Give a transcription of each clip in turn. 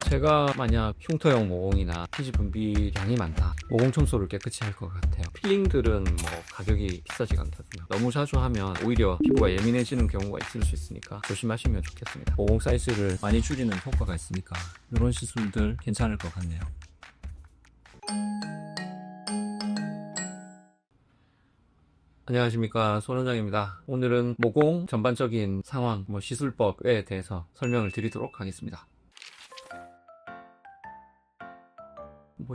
제가 만약 흉터형 모공이나 피지 분비량이 많다, 모공 청소를 깨끗이 할 것 같아요. 필링들은 뭐 가격이 비싸지가 않거든요. 너무 자주 하면 오히려 피부가 예민해지는 경우가 있을 수 있으니까 조심하시면 좋겠습니다. 모공 사이즈를 많이 줄이는 효과가 있으니까 이런 시술들 괜찮을 것 같네요. 안녕하십니까, 손 원장입니다. 오늘은 모공 전반적인 상황, 시술법에 대해서 설명을 드리도록 하겠습니다.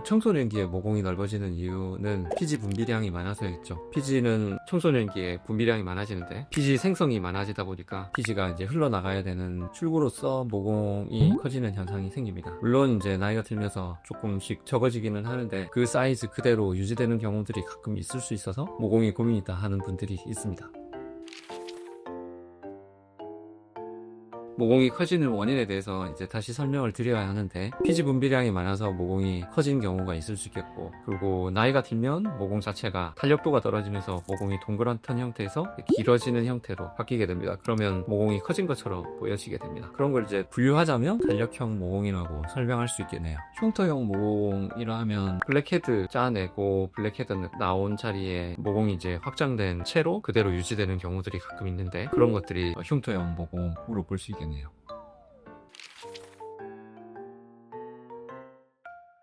청소년기에 모공이 넓어지는 이유는 피지 분비량이 많아서였죠. 피지는 청소년기에 분비량이 많아지는데 피지 생성이 많아지다 보니까 피지가 이제 흘러나가야 되는 출구로서 모공이 커지는 현상이 생깁니다. 물론 이제 나이가 들면서 조금씩 적어지기는 하는데 그 사이즈 그대로 유지되는 경우들이 가끔 있을 수 있어서 모공이 고민이다 하는 분들이 있습니다. 모공이 커지는 원인에 대해서 이제 다시 설명을 드려야 하는데, 피지 분비량이 많아서 모공이 커진 경우가 있을 수 있겠고, 그리고 나이가 들면 모공 자체가 탄력도가 떨어지면서 모공이 동그랗던 형태에서 길어지는 형태로 바뀌게 됩니다. 그러면 모공이 커진 것처럼 보여지게 됩니다. 그런 걸 이제 분류하자면 탄력형 모공이라고 설명할 수 있겠네요. 흉터형 모공이라 하면 블랙헤드 짜내고 블랙헤드 나온 자리에 모공이 이제 확장된 채로 그대로 유지되는 경우들이 가끔 있는데, 그런 것들이 흉터형 모공으로 볼 수 있겠네요.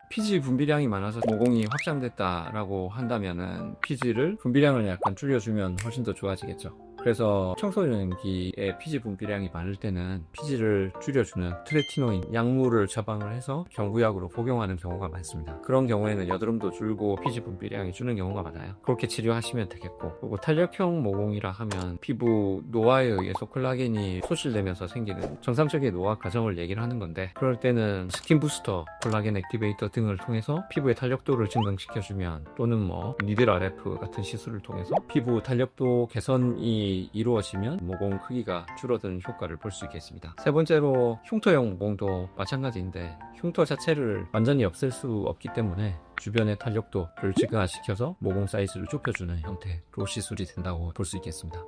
피지 분비량이 많아서 모공이 확장됐다라고 한다면은 피지를 분비량을 약간 줄여주면 훨씬 더 좋아지겠죠. 그래서 청소년기에 피지 분비량이 많을 때는 피지를 줄여주는 트레티노인 약물을 처방을 해서 경구약으로 복용하는 경우가 많습니다. 그런 경우에는 여드름도 줄고 피지 분비량이 주는 경우가 많아요. 그렇게 치료하시면 되겠고, 그리고 탄력형 모공이라 하면 피부 노화에 의해서 콜라겐이 소실되면서 생기는 정상적인 노화 과정을 얘기를 하는 건데, 그럴 때는 스킨 부스터, 콜라겐 액티베이터 등을 통해서 피부의 탄력도를 증강시켜주면, 또는 니들 RF 같은 시술을 통해서 피부 탄력도 개선이 이루어지면 모공 크기가 줄어드는 효과를 볼 수 있겠습니다. 세 번째로 흉터형 모공도 마찬가지인데, 흉터 자체를 완전히 없앨 수 없기 때문에 주변의 탄력도를 증가시켜서 모공 사이즈를 좁혀주는 형태로 시술이 된다고 볼 수 있겠습니다.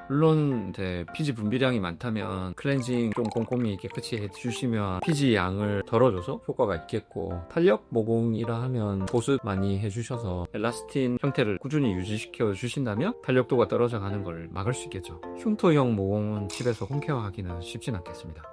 물론 이제 피지 분비량이 많다면 클렌징 좀 꼼꼼히 깨끗이 해주시면 피지 양을 덜어줘서 효과가 있겠고, 탄력 모공이라 하면 보습 많이 해주셔서 엘라스틴 형태를 꾸준히 유지시켜 주신다면 탄력도가 떨어져 가는 걸 막을 수 있겠죠. 흉터형 모공은 집에서 홈케어 하기는 쉽진 않겠습니다.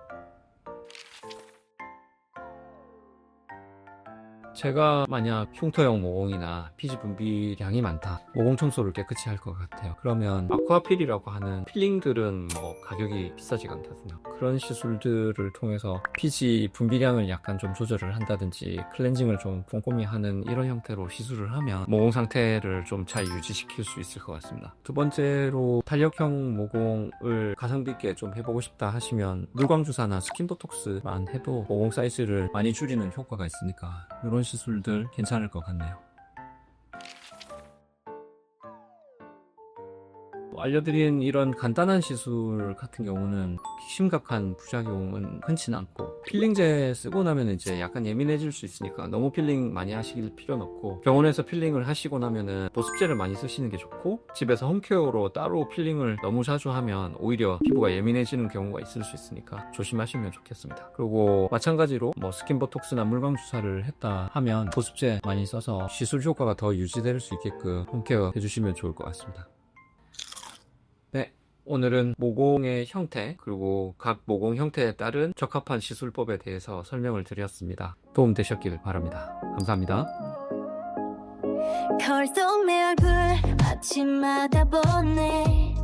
제가 만약 흉터형 모공이나 피지 분비량이 많다, 모공 청소를 깨끗이 할 것 같아요. 그러면 아쿠아필이라고 하는 필링들은 가격이 비싸지가 않거든요. 그런 시술들을 통해서 피지 분비량을 약간 좀 조절을 한다든지 클렌징을 좀 꼼꼼히 하는 이런 형태로 시술을 하면 모공 상태를 좀 잘 유지시킬 수 있을 것 같습니다. 두 번째로 탄력형 모공을 가성비 있게 좀 해보고 싶다 하시면 물광주사나 스킨보톡스만 해도 모공 사이즈를 많이 줄이는 효과가 있으니까 이런 시술들 괜찮을 것 같네요. 알려드린 이런 간단한 시술 같은 경우는 심각한 부작용은 흔치는 않고, 필링제 쓰고 나면 이제 약간 예민해질 수 있으니까 너무 필링 많이 하실 필요는 없고, 병원에서 필링을 하시고 나면은 보습제를 많이 쓰시는 게 좋고, 집에서 홈케어로 따로 필링을 너무 자주 하면 오히려 피부가 예민해지는 경우가 있을 수 있으니까 조심하시면 좋겠습니다. 그리고 마찬가지로 스킨보톡스나 물광주사를 했다 하면 보습제 많이 써서 시술 효과가 더 유지될 수 있게끔 홈케어 해주시면 좋을 것 같습니다. 네, 오늘은 모공의 형태, 그리고 각 모공 형태에 따른 적합한 시술법에 대해서 설명을 드렸습니다. 도움 되셨길 바랍니다. 감사합니다. 거울 속 내 얼굴 아침마다 보네.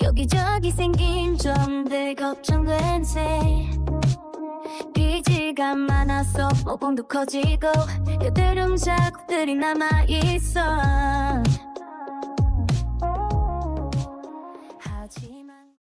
여기저기 생긴 점들 걱정된 새. 피지가 많아서 모공도 커지고 여드름 자국들이 남아있어.